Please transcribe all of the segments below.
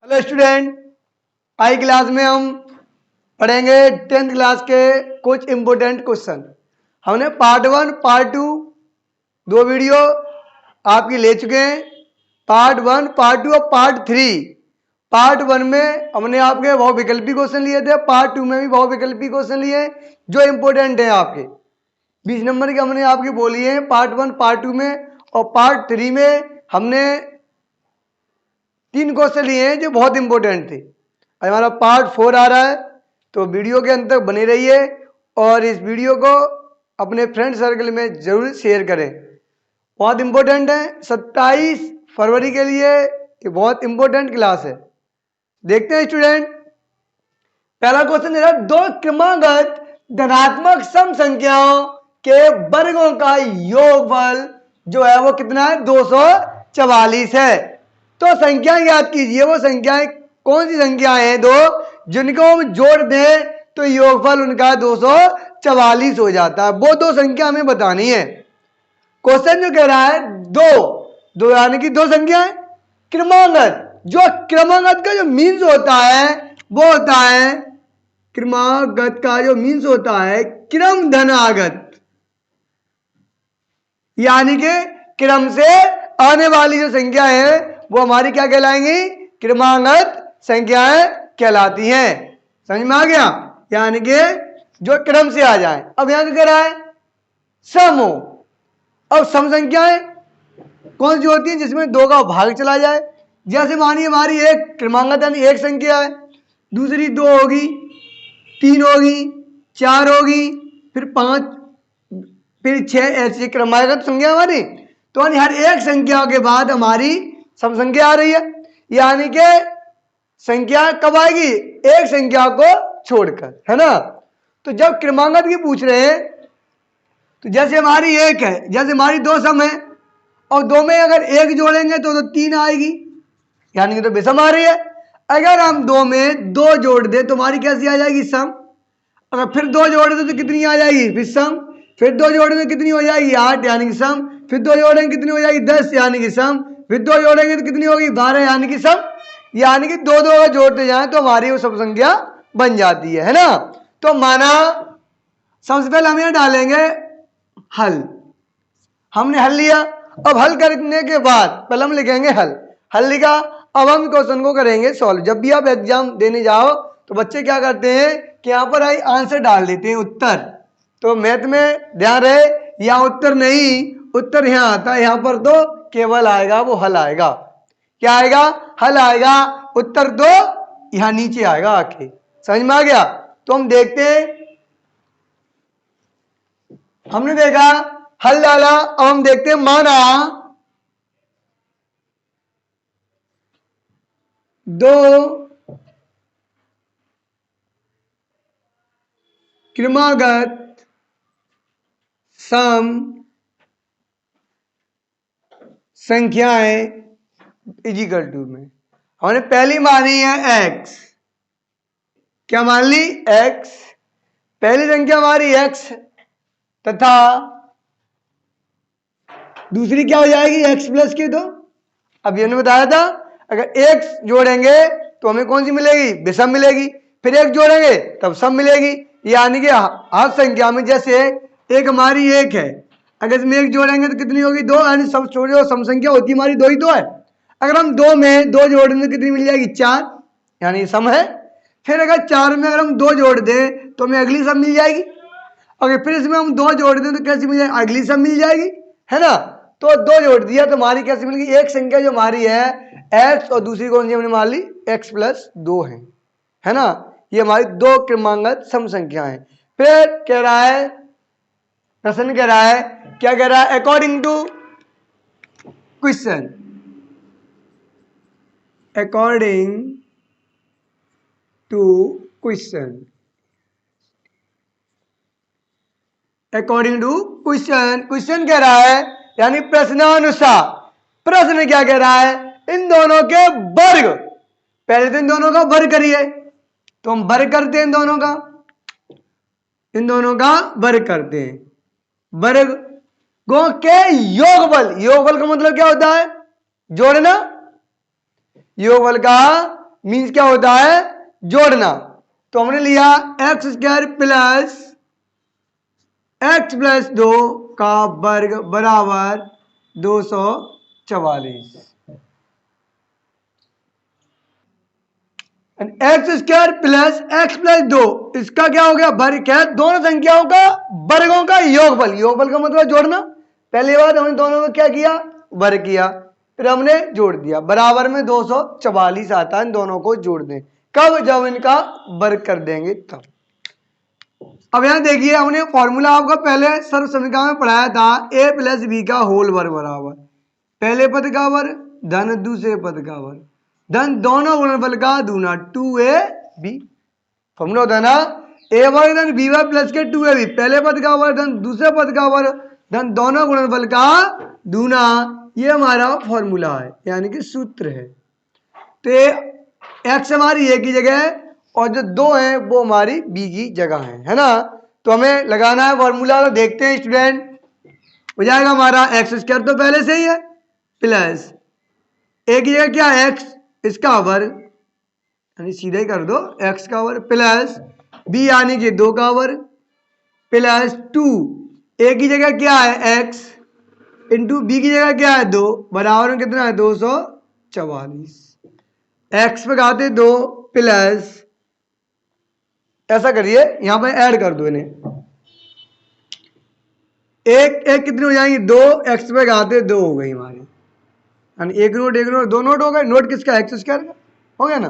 Hello student, आई class में हम पढ़ेंगे 10th क्लास के कुछ इम्पोर्टेंट क्वेश्चन। हमने पार्ट 1 पार्ट 2 दो वीडियो आपकी ले चुके हैं। पार्ट 1 पार्ट 2 और पार्ट 3। पार्ट 1 में हमने आपके बहुविकल्पी क्वेश्चन लिए थे, पार्ट 2 में भी बहुविकल्पी क्वेश्चन लिए जो इम्पोर्टेंट हैं। आपके 20 नंबर के हमने आपके बोली है पार्ट 1 पार्ट 2 में, और पार्ट 3 में हमने 3 क्वेश्चन लिए हैं जो बहुत इंपॉर्टेंट थे। आज हमारा पार्ट 4 आ रहा है, तो वीडियो के अंत तक बने रहिए और इस वीडियो को अपने फ्रेंड सर्कल में जरूर शेयर करें। बहुत इंपॉर्टेंट है, 27 फरवरी के लिए ये बहुत इंपॉर्टेंट क्लास है। देखते हैं स्टूडेंट, पहला क्वेश्चन है दो क्रमागत धनात्मक सम संख्याओं के वर्गों का योगफल जो है वो कितना है, 244 है। तो संख्या याद कीजिए, वो संख्याएं कौन सी संख्याएं हैं दो जिनको हम जोड़ दें तो योगफल उनका 244 हो जाता है। वो दो संख्या हमें बतानी है। क्वेश्चन जो कह रहा है दो दो यानी कि दो संख्याएं क्रमागत, जो क्रमागत का जो मीन्स होता है वो होता है, क्रमागत का जो मीन्स होता है क्रम धनागत, यानी कि क्रम से आने वाली जो संख्या है वो हमारी क्या कहलाएंगी, क्रमागत संख्याएं कहलाती हैं। समझ में आ गया, यानी कि जो क्रम से आ जाए। अब यहां क्या कह रहा है, सम हो। अब सम संख्याएं कौन सी होती है, जिसमें दो का भाग चला जाए। जैसे मानिए हमारी एक क्रमागत यानी एक संख्या है, दूसरी दो होगी, तीन होगी, चार होगी, फिर पांच, फिर छह, ऐसी क्रमागत संख्या हमारी। तो हर एक संख्या के बाद हमारी सम संख्या आ रही है, यानी कि संख्या कब आएगी, एक संख्या को छोड़कर, है ना। तो जब क्रमागत की पूछ रहे हैं तो जैसे हमारी एक है, जैसे हमारी दो सम है और दो में अगर एक जोड़ेंगे तो तीन आएगी, यानी कि तो विषम आ रही है। अगर हम दो में दो जोड़ दे तो हमारी कैसी आ जाएगी, सम। अगर फिर दो जोड़ दे तो कितनी आ जाएगी, फिर सम। फिर दो जोड़े तो कितनी हो जाएगी, 8 यानी कि सम। फिर दो जोड़ेंगे कितनी हो जाएगी, 10 यानी कि सम। फिर दो जोड़ेंगे तो कितनी होगी, 12 यानी कि सम। यानी कि दो दो अगर जोड़ते जाए तो हमारी वो सब संख्या बन जाती है ना। तो माना सबसे पहले हम यह डालेंगे हल, हमने हल लिया। अब हल करने के बाद पहले हम लिखेंगे हल, हल लिखा। अब हम क्वेश्चन को करेंगे सॉल्व। जब भी आप एग्जाम देने जाओ तो बच्चे क्या करते हैं कि यहाँ पर आई आंसर डाल देते हैं, उत्तर। तो मैथ में ध्यान रहे, यहाँ उत्तर नहीं, उत्तर यहाँ आता है, यहाँ पर तो केवल आएगा वो हल आएगा। क्या आएगा, हल आएगा। उत्तर तो यहाँ नीचे आएगा आके। समझ में आ गया। तो हम देखते हैं, हमने देखा हल डाला। अब हम देखते हैं, माना दो क्रमागत सम संख्याएं इजिकल टू में हमने पहली मानी है x। क्या मान ली, x। पहली संख्या हमारी x तथा दूसरी क्या हो जाएगी, x प्लस की। तो अब ये बताया था अगर x जोड़ेंगे तो हमें कौन सी मिलेगी, विषम मिलेगी। फिर एक जोड़ेंगे तब सम मिलेगी। यानी कि हर संख्या में जैसे एक हमारी एक है, अगर इसमें एक जोड़ेंगे तो कितनी होगी, दो। यानी सब छोड़ो, सम संख्या होती है हमारी दो ही तो है। अगर हम दो में दो जोड़ेंगे तो कितनी मिल जाएगी, चार, यानी सम है। फिर अगर चार में अगर हम दो जोड़ दें तो हमें अगली सम मिल जाएगी। अगर फिर इसमें हम दो जोड़ दें तो कैसी मिल जाएगी, अगली सम मिल जाएगी, है ना। तो दो जोड़ दिया तो हमारी कैसी मिल गई, एक संख्या जो हमारी है x और दूसरी कौन सी हमने मान ली, x प्लस दो है ना। ये हमारी दो क्रमागत सम संख्या है। फिर कह रहा है, प्रश्न कह रहा है, क्या कह रहा है, according to question, according to question, according to question. Question कह रहा है यानी प्रश्नानुसार। प्रश्न क्या कह रहा है, इन दोनों के वर्ग। पहले तो इन दोनों का वर्ग करिए, तो हम वर्ग करते हैं, इन दोनों का वर्ग करते हैं। वर्ग गो के योगफल, योगफल का मतलब क्या होता है, जोड़ना। योगफल का मीन्स क्या होता है, जोड़ना। तो हमने लिया x square plus x plus 2 का वर्ग बराबर 244। एक्स स्क्वायर प्लस 2 इसका क्या हो गया, वर्ग। क्या है, दोनों संख्याओं का वर्गों का योगफल। योगफल का मतलब जोड़ना। पहली बार हमने दोनों को क्या किया, वर्ग किया, फिर हमने जोड़ दिया, बराबर में 244 आता है। इन दोनों को जोड़ दें कब, जब इनका वर्ग कर देंगे तब। अब यहां देखिए, हमने फॉर्मूला आपका पहले सर्व समीकरण में पढ़ाया था, a प्लस बी का होल वर्ग बराबर पहले पद का वर्ग धन दूसरे पद का वर्ग धन दोनों गुणनफल का दूना 2ab। फॉर्मूला होता है ना, a वर्ग धन b वर्ग प्लस के 2ab, पहले पद का वर्ग धन दूसरे पद का वर्ग धन दोनों गुणनफल का दूना। ये हमारा फॉर्मूला है, यानी कि सूत्र है। तो एक्स हमारी ए की जगह है और जो 2 है वो हमारी बी की जगह है ना। तो हमें लगाना है फॉर्मूला। तो देखते हैं स्टूडेंट, हो जाएगा हमारा एक्स स्क्वायर तो पहले से ही है, प्लस ए की जगह क्या है, एक्स, इसका वर्ग, यानी सीधे ही कर दो एक्स का वर्ग, प्लस बी यानी कि 2 का वर्ग, प्लस 2 ए की जगह क्या है एक्स, इंटू बी की जगह क्या है 2, बराबर में कितना है 244। एक्स पे घाते 2 प्लस, ऐसा करिए यहां पर ऐड कर दो इन्हें, एक एक कितनी हो जाएंगी 2, एक्स पे घाते 2 हो गई हमारी, यानी एक नोट 2 नोट हो गए। नोट किसका, एक्स स्क्वायर का हो गया ना,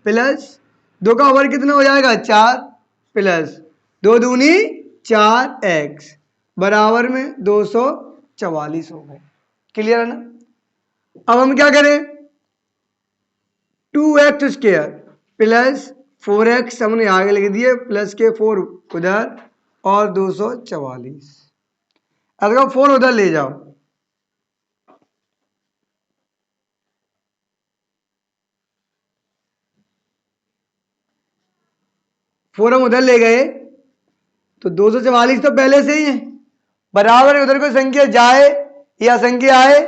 प्लस 2 का वर्ग कितना हो जाएगा 4, प्लस 2 दूनी 4 एक्स बराबर में 244 हो गए। क्लियर है ना। अब हम क्या करें, 2x स्क्वायर प्लस 4x हमने आगे लिख दिए, प्लस के 4 उधर और 244, अगर 4 उधर ले जाओ, फोर हम उधर ले गए तो 244 तो पहले से ही है, बराबर उधर कोई संख्या जाए या संख्या आए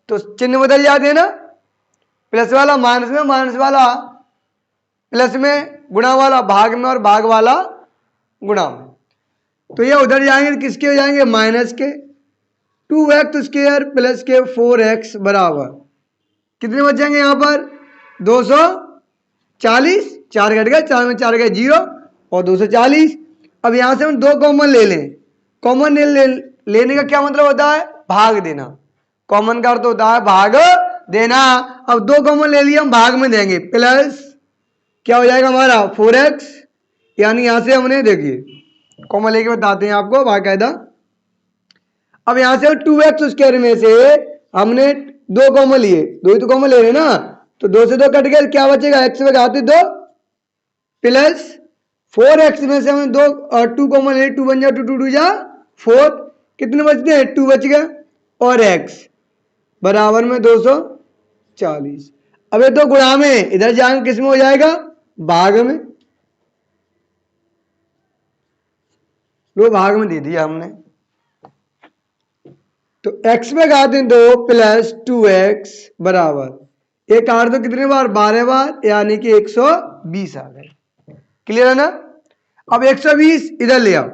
तो चिन्ह बदल जाते हैं ना, प्लस वाला माइनस में, माइनस वाला प्लस में, गुणा वाला भाग में और भाग वाला गुणा में। तो ये उधर जाएंगे तो किसके हो जाएंगे, माइनस के। 2x स्क्वायर प्लस के 4x बराबर कितने बच जाएंगे यहाँ पर 240, 4 घट गए, 4 में 4 गए 0 और 240। अब यहां से हम 2 कॉमन ले लें। कॉमन लेने का क्या मतलब होता है, भाग देना। कॉमन का अर्थ होता है भाग देना। अब 2 कॉमन ले लिए, हम भाग में देंगे, प्लस क्या हो जाएगा हमारा 4x, यानी यहां से हमने देखिए कॉमन लेके बताते हैं आपको बाकायदा। अब यहां से 2x स्क्वायर में से हमने 2 कॉमन लिए, 2 ही तो कॉमन ले रहे हैं ना, तो 2 से 2 कट गए, क्या बचेगा x पे घाते 2 प्लस 4x में से हमने 2 और 2 कॉमन ले, 2 बन जा 2 2 जा 4, कितने बचते हैं 2 बच गए और x बराबर में 240। अब ये तो गुणा में, इधर जाएंगे किस में हो जाएगा, भाग में। लो भाग में दे दिया हमने, तो x में घाते 2 प्लस 2x बराबर एक आठ दो कितने बार 12 बार, यानी कि 120 आ गए। क्लियर है ना। अब 120 इधर ले आओ,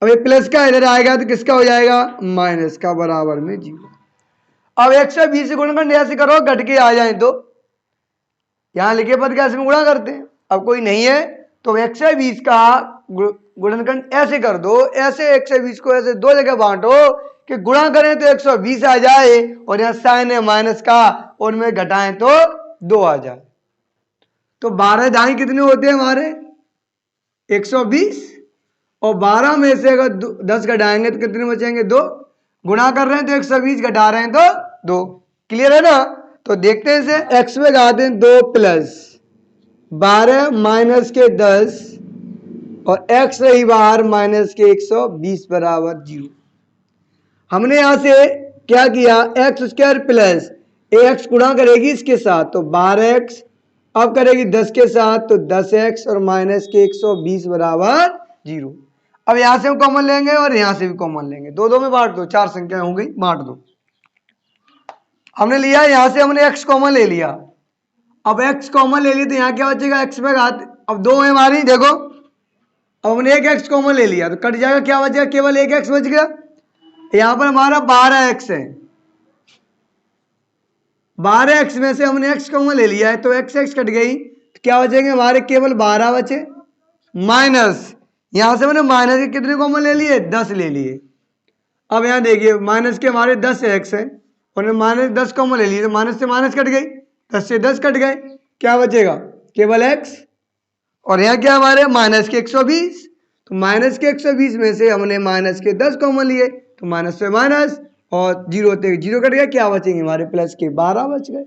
अब ये प्लस का इधर आएगा तो किसका हो जाएगा, माइनस का, बराबर में 0। अब 120 से गुणनखंड ऐसे करो घट के आ जाए तो यहां लिखे पद कैसे में गुणा करते हैं। अब कोई नहीं है तो 120 का गुणनखंड ऐसे कर दो, ऐसे 120 को ऐसे 2 जगह बांटो कि गुणा करें तो 120 आ जाए और यहां साइन है माइनस का और में घटाएं तो 2 आ जाए। तो 12 दाएं कितने होते हैं हमारे 120, और 12 में से अगर 10 घटाएंगे तो कितने बचेंगे 2, गुणा कर रहे हैं तो 120 घटा रहे हैं तो 2। क्लियर है ना। तो देखते हैं इसे, x में घाते हैं 2 प्लस 12 माइनस के 10 और x रही बाहर माइनस के 120 बराबर 0। हमने यहां से क्या किया, एक्स स्क्वायर प्लस ax गुणा करेगी इसके साथ तो 12x, अब करेगी 10 के साथ तो 10x और माइनस के 120 बराबर 0। अब यहां से हम कॉमन लेंगे और यहां से भी कॉमन लेंगे, 2 2 में बांट दो, 4 संख्याएं हो गई, बांट दो। हमने लिया, यहां से हमने x कॉमन ले लिया। अब x कॉमन ले लिया तो यहाँ क्या बचेगा, x पे घात, अब 2 है हमारी, देखो अब हमने एक x कॉमन ले लिया तो कट जाएगा, क्या बचेगा, केवल एक x बच गया। यहां पर हमारा 12x है, 12x में से हमने x कॉमन ले लिया है तो x कट गई तो क्या बचेंगे हमारे, केवल 12 बचे, माइनस यहां से मैंने माइनस के कितने कॉमन ले लिए, 10 ले लिए। अब यहां देखिए माइनस के हमारे 10 x है और माइनस 10 कॉमन ले लिए तो माइनस से माइनस कट गई, 10 से 10 कट गए, क्या बचेगा, केवल x। और यहाँ क्या हमारे माइनस के 120, तो माइनस के 120 में से हमने माइनस के 10 कॉमन लिए तो माइनस से माइनस और जीरो से जीरो कट गया, क्या बचेंगे हमारे प्लस के 12 बच गए,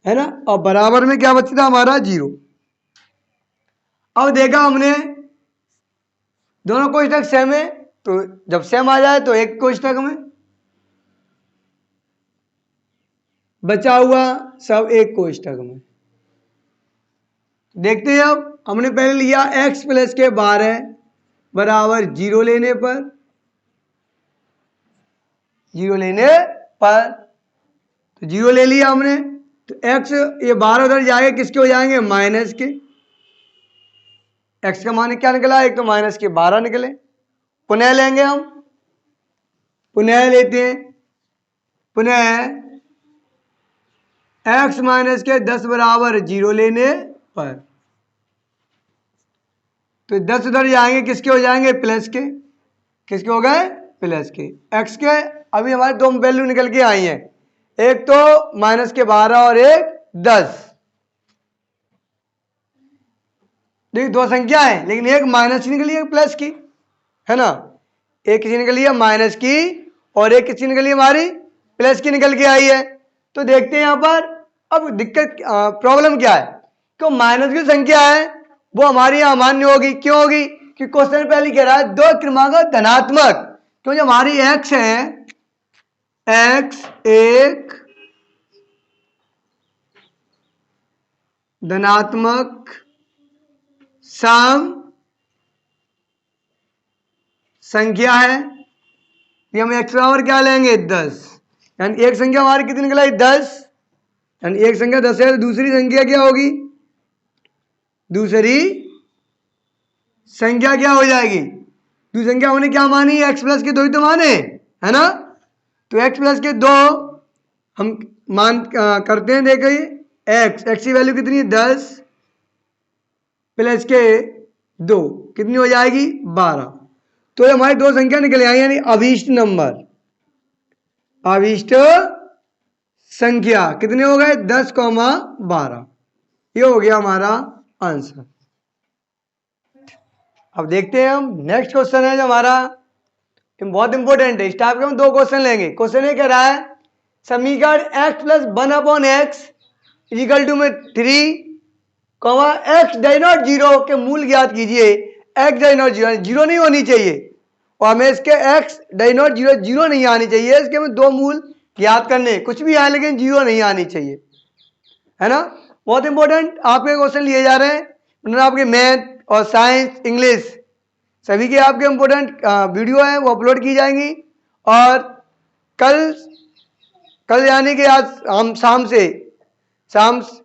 है ना। और बराबर में क्या बचता हमारा 0। अब देखा हमने दोनों कोष्ठक सेम है तो जब सेम आ जाए तो एक कोष्ठक में बचा हुआ सब एक कोष्ठक में। देखते हैं अब हमने पहले लिया x प्लस के 12 बराबर 0 लेने पर, 0 लेने पर तो 0 ले लिया हमने तो x ये 12 उधर जाएंगे, किसके हो जाएंगे, माइनस के। x का मान क्या निकला, एक तो माइनस के 12 निकले। पुनः लेंगे हम, पुनः लेते हैं, पुनः x माइनस के 10 बराबर 0 लेने पर तो 10 उधर जाएंगे, किसके हो जाएंगे, प्लस के। किसके हो गए, प्लस के। x के अभी हमारे दो वैल्यू निकल के आई हैं, एक तो माइनस के 12 और एक 10। देखिए दो संख्या है लेकिन एक माइनस की निकली एक प्लस की, है ना। एक किसी निकली है माइनस की और एक किसी निकली हमारी प्लस की निकल के आई है। तो देखते हैं यहां पर अब दिक्कत प्रॉब्लम क्या है, क्यों माइनस की संख्या है वो हमारी यहां अमान्य होगी, क्यों होगी कि क्वेश्चन पहले कह रहा है दो क्रमांक धनात्मक, क्योंकि हमारी x है, x एक धनात्मक सम संख्या है, ये हम x बराबर क्या लेंगे, 10। यानी एक संख्या हमारी कितनी निकलाई, 10। यानी एक संख्या 10 है तो दूसरी संख्या क्या होगी, दूसरी संख्या क्या हो जाएगी, दूसरी संख्या हमने क्या मानी, x प्लस के 2 ही तो माने, है ना। तो x प्लस के 2 हम मान करते हैं, देखिए x की वैल्यू कितनी है, 10 प्लस के 2 कितनी हो जाएगी, 12। तो ये हमारी दो संख्या निकल आई, यानी अभीष्ट नंबर, अभीष्ट संख्या कितने हो गए, 10,12। ये हो गया हमारा आंसर। अब देखते हैं हम नेक्स्ट क्वेश्चन है जो हमारा बहुत इंपॉर्टेंट है, इस टाइप के हम दो क्वेश्चन लेंगे। क्वेश्चन ये कह रहा है समीकरण x plus 1/x equal to में 3 x डाई नॉट 0 के मूल ज्ञात कीजिए। x डाई नॉट 0 जीरो नहीं होनी चाहिए और हमें इसके x डाई नॉट 0 जीरो नहीं आनी चाहिए, इसके हमें दो मूल ज्ञात करने, कुछ भी आए लेकिन जीरो नहीं आनी चाहिए, है ना। बहुत इंपॉर्टेंट आपके क्वेश्चन लिए जा रहे हैं, आपके मैथ और साइंस इंग्लिश सभी के आपके इंपॉर्टेंट वीडियो हैं वो अपलोड की जाएंगी। और कल यानी कि आज हम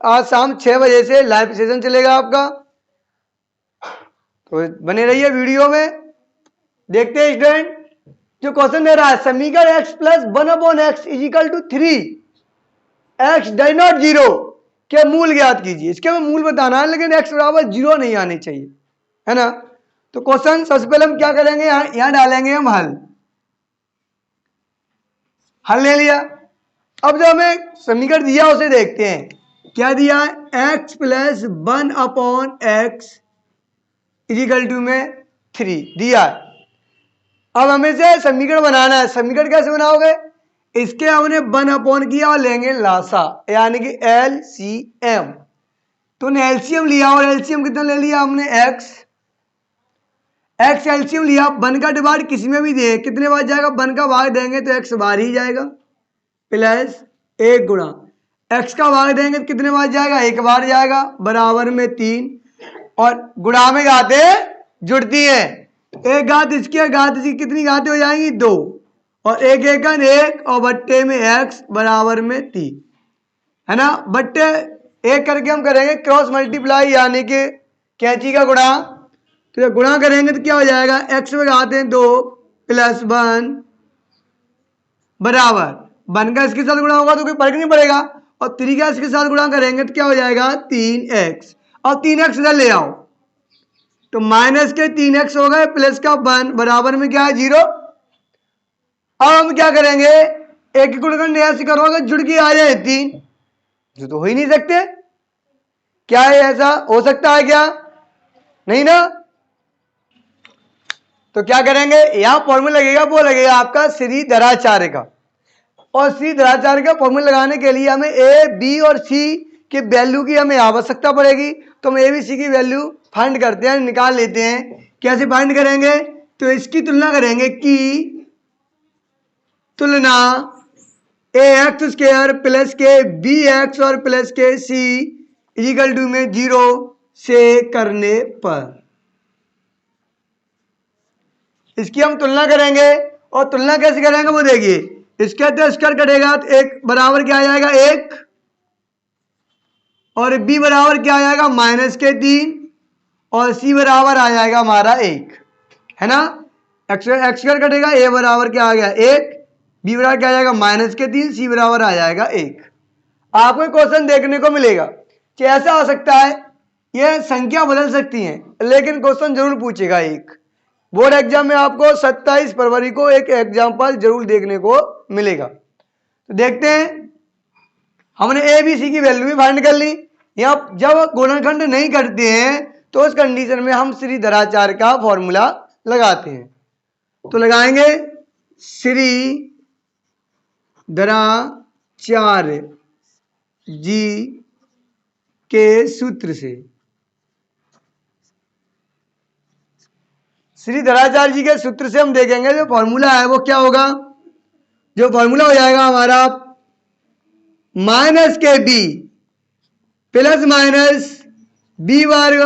आज शाम 6 बजे से लाइव सेशन चलेगा आपका, तो बने रहिए वीडियो में। देखते हैं स्टूडेंट जो क्वेश्चन दे रहा है समीकरण x plus 1/x equal to 3 x डाई नॉट 0 के मूल ज्ञात कीजिए। इसके हमें मूल बताना है लेकिन x बराबर 0 नहीं आनी चाहिए, है ना। तो क्वेश्चन सबसे पहले हम क्या करेंगे, यहां डालेंगे हम हल ले लिया। अब जो हमें समीकरण दिया उसे देखते हैं, क्या दिया है, x plus 1/x equal to में 3 दिया है। अब हमें से समीकरण बनाना है, समीकरण कैसे बनाओगे, इसके हमने 1 किया और लेंगे लासा यानी कि LCM। तो एलसीएम लिया और एलसीएम कितना ले लिया हमने, x एलसीएम लिया, 1 का डिवाइड किसी में भी दे कितने बार जाएगा, 1 का भाग देंगे तो x बार ही जाएगा प्लस 1 गुणा x का भाग देंगे तो कितने बार जाएगा, 1 बार जाएगा, बराबर में 3 और गुणा में घातें जुड़ती है, एक घात इसकी घात इसकी कितनी घातें हो जाएंगी, 2 और एक एकन 1 और बट्टे में x बराबर में 3, है ना। बट्टे एक करके हम करेंगे क्रॉस मल्टीप्लाई यानी कि कैंची का गुणा। तो जब गुणा करेंगे तो क्या हो जाएगा, x में लगाते हैं 2 + 1 बराबर 1 का इसके साथ गुणा होगा तो कोई फर्क नहीं पड़ेगा, और 3 का इसके साथ गुणा करेंगे तो क्या हो जाएगा 3x, और 3x इधर ले आओ तो माइनस के 3x हो गए प्लस का 1 बराबर में क्या है 0। अब हम क्या करेंगे, एक गुणनखंड ऐसे करोगे जुड़ के आ जाए 3, जो तो हो ही नहीं सकते। क्या है, ऐसा हो सकता है क्या, नहीं ना। तो क्या करेंगे, यहां फॉर्मूला लगेगा, वो लगेगा आपका श्रीधराचार्य का, और श्रीधराचार्य का फॉर्मूला लगाने के लिए हमें ए बी और सी के वैल्यू की हमें आवश्यकता पड़ेगी। तो हम ए बी सी की वैल्यू फाइंड करते हैं, निकाल लेते हैं। कैसे फाइंड करेंगे, तो इसकी तुलना करेंगे कि तुलना ए एक्स स्क्वायर प्लस के बी एक्स और प्लस के सी इक्वल टू में 0 से करने पर इसकी हम तुलना करेंगे। और तुलना कैसे करेंगे वो देखिए, इसके तो स्क्वायर कटेगा तो एक बराबर क्या आ जाएगा 1, और बी बराबर क्या आ जाएगा -3, और सी बराबर आ जाएगा हमारा 1, है ना। एक्स स्क्वायर कटेगा, ए बराबर क्या आ गया 1, बी बराबर क्या आ जाएगा -3, सी बराबर आ जाएगा 1। आपको क्वेश्चन देखने को मिलेगा कि ऐसा हो सकता है, यह संख्या बदल सकती है, लेकिन क्वेश्चन जरूर पूछेगा एक। बोर्ड एग्जाम में आपको 27 फरवरी को एक एग्जाम्पल जरूर देखने को मिलेगा। तो देखते हैं, हमने ए बी सी की वैल्यू भी फाइंड कर ली। यहाँ जब गुणनखंड नहीं करते हैं तो उस कंडीशन में हम श्रीधराचार्य का फॉर्मूला लगाते हैं। तो लगाएंगे श्रीधराचार्य जी के सूत्र से। श्रीधराचार्य जी के सूत्र से हम देखेंगे जो फॉर्मूला है वो क्या होगा। जो फॉर्मूला हो जाएगा हमारा माइनस के बी प्लस माइनस बी वर्ग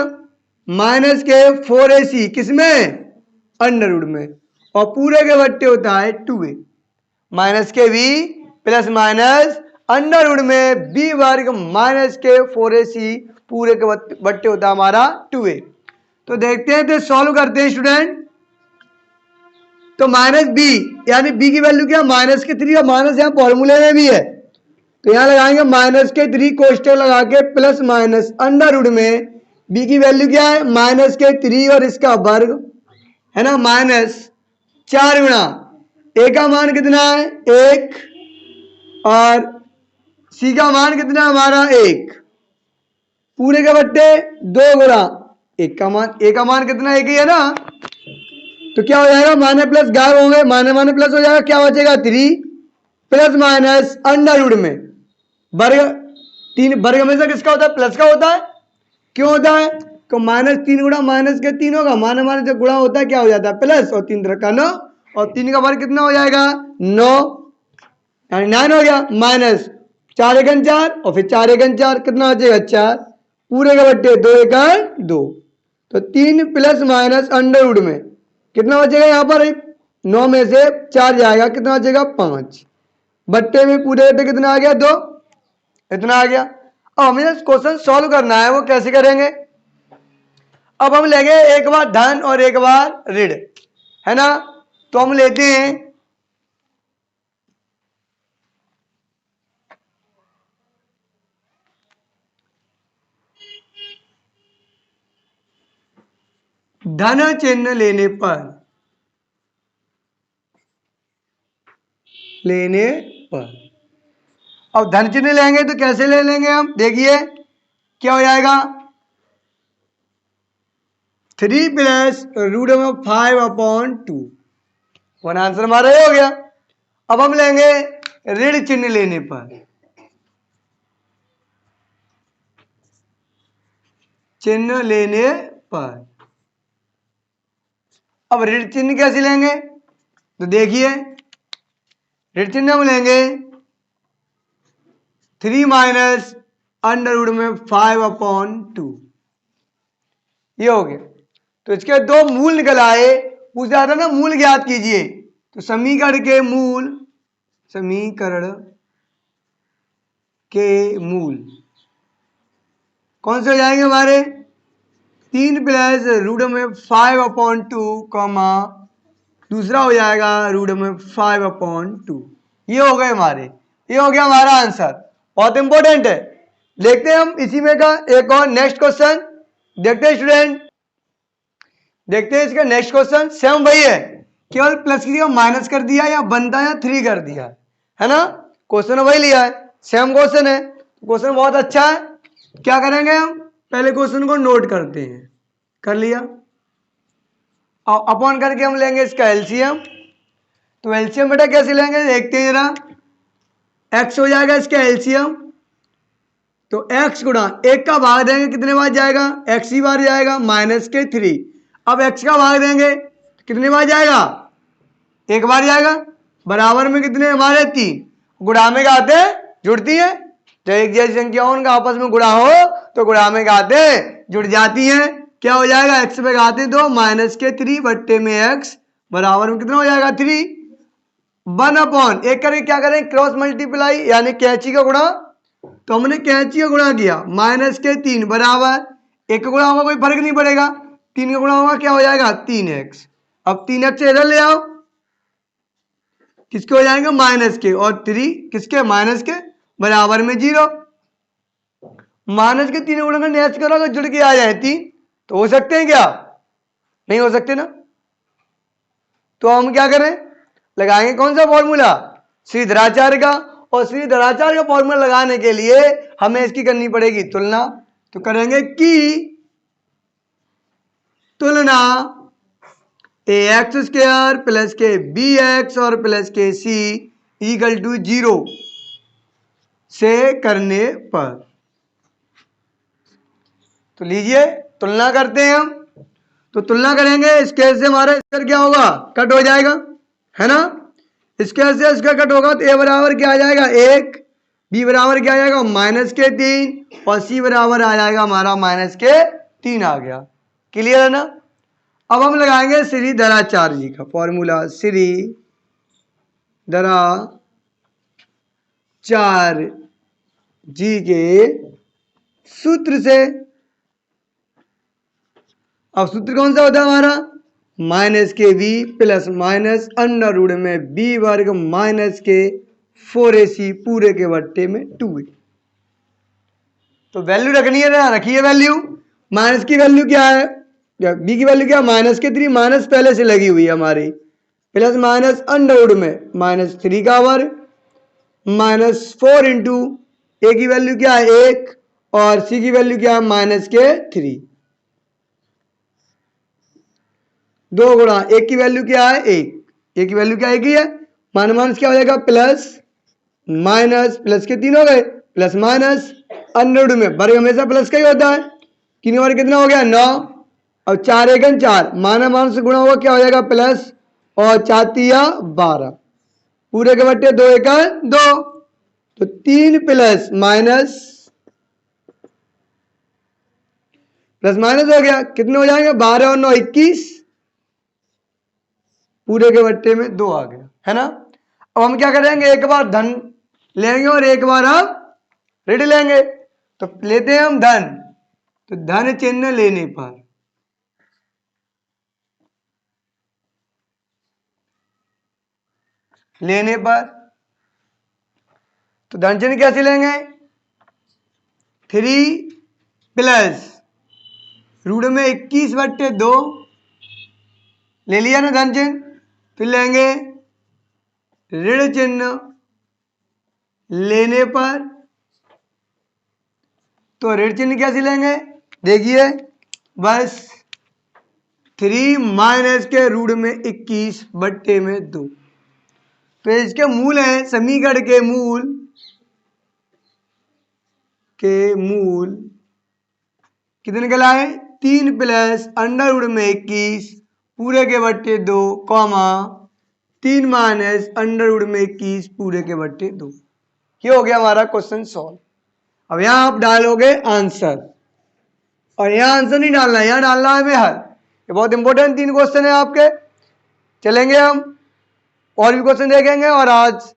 माइनस के 4ac किसमें, अंडर रूट में, और पूरे के बट्टे होता है 2a। माइनस के b plus minus under root में बी वर्ग माइनस के 4ac पूरे के बट्टे होता है हमारा 2a। तो देखते हैं, तो सॉल्व करते हैं स्टूडेंट। तो माइनस बी यानी बी की वैल्यू क्या, -3, और माइनस यहाँ फॉर्मूले में भी है, तो यहां लगाएंगे -3 कोष्टक लगा के प्लस माइनस अंडर रूट में बी की वैल्यू क्या है -3 और इसका वर्ग, है ना, -4 गुणा ए का मान कितना है 1 और सी का मान कितना है हमारा 1, पूरे के बट्टे 2 गुणा एक का मान, ए का मान कितना 1 ही है ना। तो क्या हो जाएगा, माने प्लस गायब होंगे, माने माने प्लस हो जाएगा, क्या बचेगा 3 प्लस माइनस अंडर रूट में वर्ग, 3 वर्ग हमेशा किसका होता है, प्लस का होता है। क्यों होता है, तो -3 गुणा माइनस के 3 होगा, माने माने जब गुणा होता है क्या हो जाता है प्लस, और 3 रखा 9, और 3 का वर्ग कितना हो जाएगा 9, यानी 9 हो गया, माइनस 4 एकन 4 और फिर 4 एकन 4 कितना बचेगा 4, पूरे के बट्टे 2 एकन 2, तो 3 प्लस माइनस अंडर रूट में कितना बचेगा, यहाँ पर 9 में से 4 जाएगा, कितना बचेगा 5, बट्टे में पूरे बट्टे कितना आ गया 2, इतना आ गया। अब हमें क्वेश्चन सॉल्व करना है, वो कैसे करेंगे। अब हम लेंगे एक बार धन और एक बार ऋण, है ना। तो हम लेते हैं धन चिन्ह लेने पर, अब धन चिन्ह लेंगे तो कैसे ले लेंगे हम, देखिए क्या हो जाएगा 3 + √5/2, वन आंसर हमारा ये हो गया। अब हम लेंगे ऋण चिन्ह लेने पर, चिन्ह लेने पर, अब ऋण चिन्ह कैसे लेंगे, तो देखिए ऋण चिन्ह हम लेंगे 3 माइनस अंडर रूट में 5/2, ये हो गया। तो इसके 2 मूल निकल आए, पूछा था ना मूल ज्ञात कीजिए, तो समीकरण के मूल, समीकरण के मूल कौन से हो जाएंगे हमारे? 3 प्लस रूट में 5/2 कॉमा दूसरा हो जाएगा रूट में 5/2। ये हो गए हमारे, ये हो गया हमारा आंसर। बहुत इंपॉर्टेंट है। देखते हैं हम इसी में का एक और नेक्स्ट क्वेश्चन। देखते हैं स्टूडेंट, देखते हैं इसका नेक्स्ट क्वेश्चन। सेम वही है, केवल प्लस की जगह माइनस कर दिया या बनता या 3 कर दिया है ना। क्वेश्चन वही लिया है, सेम क्वेश्चन है। क्वेश्चन बहुत अच्छा है। क्या करेंगे हम? पहले क्वेश्चन को नोट करते हैं। कर लिया, और अपॉन करके हम लेंगे इसका एलसीएम। तो एलसीएम बेटा कैसे लेंगे देखते हैं जरा। एक्स हो जाएगा इसका एलसीएम, तो x गुणा 1 का भाग देंगे कितने बार जाएगा? x ही बार जाएगा, -3। अब x का भाग देंगे कितने बार जाएगा? 1 बार जाएगा। बराबर में कितने हमारे? 3। गुणा में गाते जुड़ती है, जब एक जैसी संख्या उनका आपस में गुणा हो तो गुणा में गाते जुड़ जाती है। क्या हो जाएगा? x पे गाते 2 -3 बट्टे में x बराबर में कितना हो जाएगा? 3। 1/, एक करके क्या करें? क्रॉस मल्टीप्लाई, यानी कैंची का गुणा। तो हमने कैंची का गुणा किया, -3 बराबर 1 का गुणा होगा कोई फर्क नहीं पड़ेगा, 3 का गुणा होगा क्या हो जाएगा? 3x। अब 3x से इधर ले आओ, किसके हो जाएंगे? माइनस के, और 3 किसके? माइनस के, बराबर में 0। माइनस के 3 गुणा का नेक्स्ट करो, अगर जुड़ के आ जाए 3 तो हो सकते हैं क्या? नहीं हो सकते ना। तो हम क्या करें? लगाएंगे कौन सा फॉर्मूला? श्रीधराचार्य का। और श्रीधराचार्य का फॉर्मूला लगाने के लिए हमें इसकी करनी पड़ेगी तुलना। तो करेंगे कि तुलना ax² प्लस के bx और प्लस के c = 0 से करने पर। तो लीजिए तुलना करते हैं हम। तो तुलना करेंगे, इसके से हमारा स्क्वायर क्या होगा? कट हो जाएगा, है ना। स्क्वायर से इसका कट होगा तो a बराबर क्या आ जाएगा? 1, b बराबर क्या आ जाएगा? -3, और c बराबर आ जाएगा हमारा -3 आ गया। क्लियर है ना। अब हम लगाएंगे श्रीधराचार्य जी का फॉर्मूला। श्रीधराचार्य जी के सूत्र से। अब सूत्र कौन सा होता है हमारा? -kb plus minus under root में b वर्ग माइनस के 4ac पूरे के बट्टे में 2a। तो वैल्यू रखनी है ना, रखिए वैल्यू। माइनस की वैल्यू क्या है? b की वैल्यू क्या? -3, माइनस पहले से लगी हुई है हमारी, प्लस माइनस अंडर रूट में -3 का वर्ग -4 इंटू a की वैल्यू क्या है? 1, और c की वैल्यू क्या है? -3। 2 गुणा 1 की वैल्यू क्या है? 1, 1 की वैल्यू क्या? 1 ही है। माइनस क्या हो जाएगा? प्लस माइनस, प्लस के 3 हो गए, प्लस माइनस अंडर रूट में वर्ग हमेशा प्लस का ही होता है। 3 बार कितना हो गया? 9, और 4 1 4, माइनस से गुणा होगा क्या हो जाएगा? प्लस, और 4 3 12 पूरे के बट्टे 2 1 2। तो 3 प्लस माइनस प्लस माइनस हो गया, कितने हो जाएंगे? 12 और 9 21 पूरे के बट्टे में 2 आ गया, है ना। अब हम क्या करेंगे? एक बार धन लेंगे और एक बार हम ऋण लेंगे। तो लेते हैं हम धन, तो धन चिन्ह लेने पर तो धन चिन्ह कैसे लेंगे? 3 प्लस रूट में 21/2 ले लिया ना धन चिन्ह। फिर लेंगे ऋण चिन्ह लेने पर, तो ऋण चिन्ह कैसे लेंगे? देखिए बस 3 माइनस के रूट में 21/2। तो इसके मूल है, समीकरण के मूल कितने कहलाए? 3 प्लस अंडर रूट में 21 पूरे के बट्टे 2 कॉमा 3 माइनस अंडर रूट में 21 पूरे के बट्टे 2। ये हो गया हमारा क्वेश्चन सॉल्व। अब यहां आप डालोगे आंसर, और यहां आंसर नहीं डालना है, यहां डालना है हमें हल। ये बहुत इंपॉर्टेंट 3 क्वेश्चन है आपके। चलेंगे हम और भी क्वेश्चन देखेंगे और आज